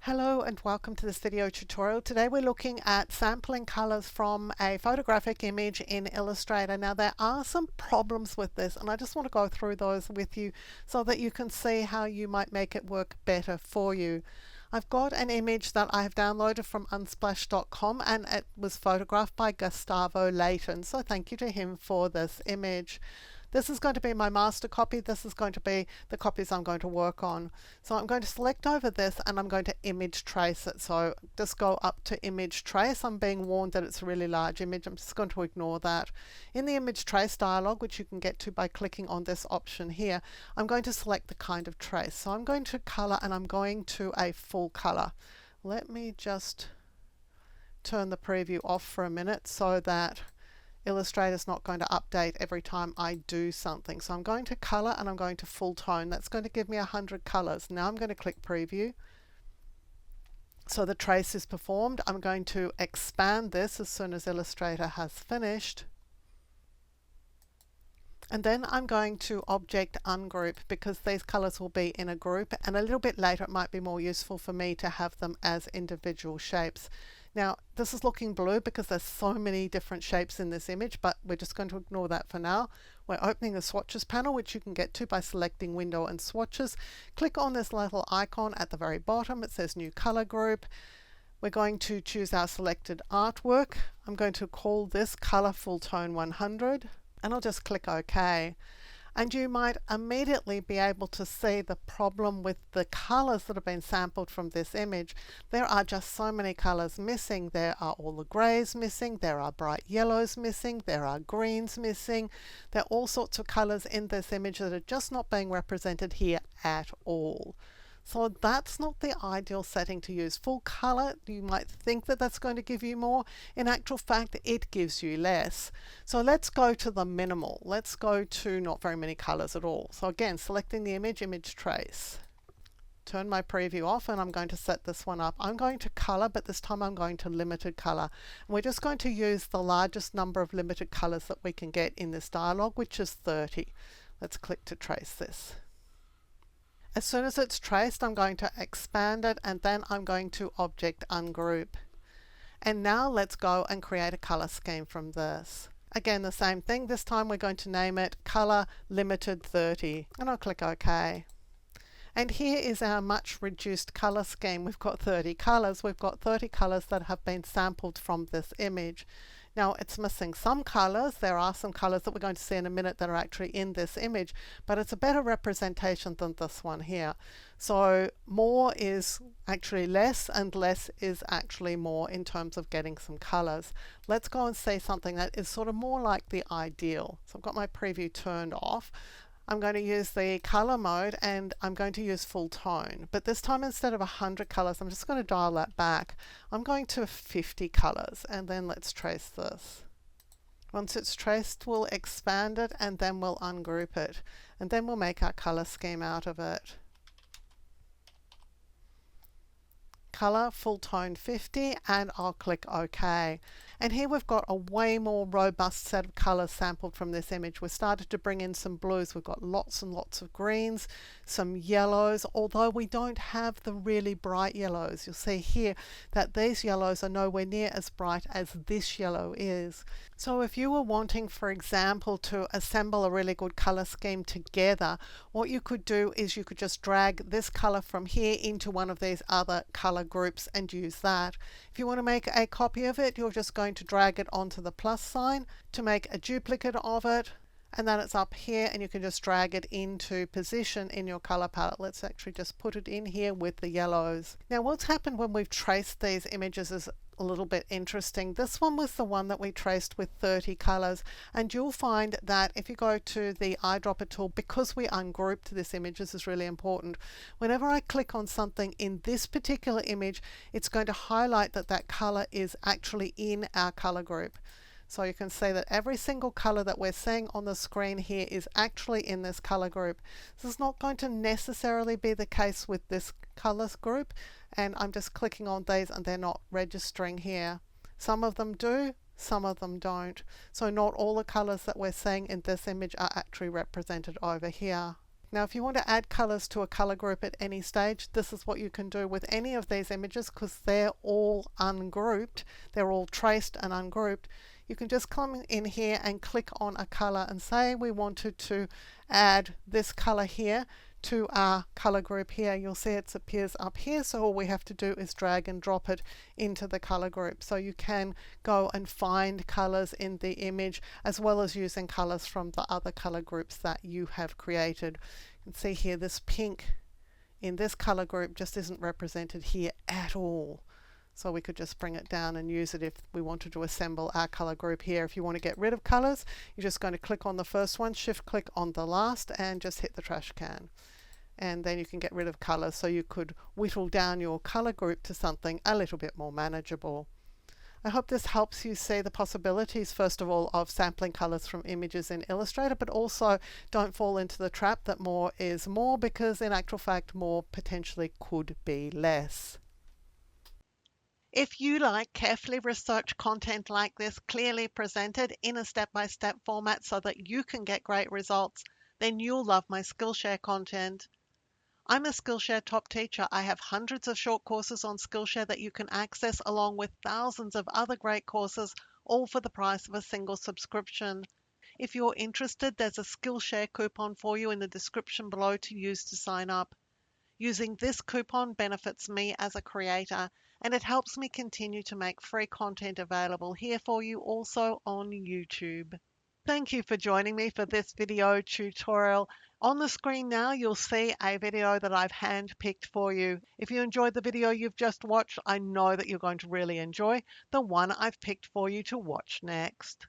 Hello and welcome to this video tutorial. Today we're looking at sampling colors from a photographic image in Illustrator. Now there are some problems with this and I just want to go through those with you so that you can see how you might make it work better for you. I've got an image that I have downloaded from unsplash.com and it was photographed by Gustavo Leighton, so thank you to him for this image. This is going to be my master copy. This is going to be the copies I'm going to work on. So I'm going to select over this and I'm going to image trace it. So just go up to image trace. I'm being warned that it's a really large image. I'm just going to ignore that. In the image trace dialog, which you can get to by clicking on this option here, I'm going to select the kind of trace. So I'm going to color and I'm going to a full color. Let me just turn the preview off for a minute so that Illustrator is not going to update every time I do something. So I'm going to color and I'm going to full tone. That's going to give me 100 colors. Now I'm going to click preview. So the trace is performed. I'm going to expand this as soon as Illustrator has finished. And then I'm going to object ungroup because these colors will be in a group, and a little bit later it might be more useful for me to have them as individual shapes. Now this is looking blue because there's so many different shapes in this image, but we're just going to ignore that for now. We're opening the swatches panel, which you can get to by selecting window and swatches. Click on this little icon at the very bottom. It says new color group. We're going to choose our selected artwork. I'm going to call this color full tone 100 and I'll just click OK. And you might immediately be able to see the problem with the colors that have been sampled from this image. There are just so many colors missing. There are all the grays missing, there are bright yellows missing, there are greens missing. There are all sorts of colors in this image that are just not being represented here at all. So that's not the ideal setting to use. Full color, you might think that that's going to give you more. In actual fact, it gives you less. So let's go to the minimal. Let's go to not very many colors at all. So again, selecting the image, image trace. Turn my preview off and I'm going to set this one up. I'm going to color, but this time I'm going to limited color. And we're just going to use the largest number of limited colors that we can get in this dialog, which is 30. Let's click to trace this. As soon as it's traced, I'm going to expand it and then I'm going to object ungroup. And now let's go and create a color scheme from this. Again, the same thing. This time we're going to name it color limited 30 and I'll click OK. And here is our much reduced color scheme. We've got 30 colors. We've got 30 colors that have been sampled from this image. Now it's missing some colors. There are some colors that we're going to see in a minute that are actually in this image, but it's a better representation than this one here. So more is actually less and less is actually more in terms of getting some colors. Let's go and see something that is sort of more like the ideal. So I've got my preview turned off. I'm going to use the color mode and I'm going to use full tone, but this time instead of 100 colors I'm just going to dial that back. I'm going to 50 colors and then let's trace this. Once it's traced, we'll expand it and then we'll ungroup it and then we'll make our color scheme out of it. Color full tone 50 and I'll click OK. And here we've got a way more robust set of colors sampled from this image. We've started to bring in some blues. We've got lots and lots of greens, some yellows, although we don't have the really bright yellows. You'll see here that these yellows are nowhere near as bright as this yellow is. So if you were wanting, for example, to assemble a really good color scheme together, what you could do is you could just drag this color from here into one of these other color groups and use that. If you want to make a copy of it, you're just going to drag it onto the plus sign to make a duplicate of it, and then it's up here and you can just drag it into position in your color palette. Let's actually just put it in here with the yellows. Now what's happened when we've traced these images is a little bit interesting. This one was the one that we traced with 30 colors, and you'll find that if you go to the eyedropper tool, because we ungrouped this image, this is really important. Whenever I click on something in this particular image, it's going to highlight that that color is actually in our color group. So you can see that every single color that we're seeing on the screen here is actually in this color group. This is not going to necessarily be the case with this color group, and I'm just clicking on these and they're not registering here. Some of them do, some of them don't. So not all the colors that we're seeing in this image are actually represented over here. Now, if you want to add colors to a color group at any stage, this is what you can do with any of these images because they're all ungrouped. They're all traced and ungrouped. You can just come in here and click on a color and say we wanted to add this color here to our color group here. You'll see it appears up here, so all we have to do is drag and drop it into the color group. So you can go and find colors in the image as well as using colors from the other color groups that you have created. You can see here this pink in this color group just isn't represented here at all. So we could just bring it down and use it if we wanted to assemble our color group here. If you want to get rid of colors, you're just going to click on the first one, shift click on the last, and just hit the trash can. And then you can get rid of colors, so you could whittle down your color group to something a little bit more manageable. I hope this helps you see the possibilities, first of all, of sampling colors from images in Illustrator, but also don't fall into the trap that more is more, because in actual fact, more potentially could be less. If you like carefully researched content like this, clearly presented in a step-by-step format so that you can get great results, then you'll love my Skillshare content. I'm a Skillshare top teacher. I have hundreds of short courses on Skillshare that you can access along with thousands of other great courses, all for the price of a single subscription. If you're interested, there's a Skillshare coupon for you in the description below to use to sign up. Using this coupon benefits me as a creator, and it helps me continue to make free content available here for you also on YouTube. Thank you for joining me for this video tutorial. On the screen now, you'll see a video that I've hand-picked for you. If you enjoyed the video you've just watched, I know that you're going to really enjoy the one I've picked for you to watch next.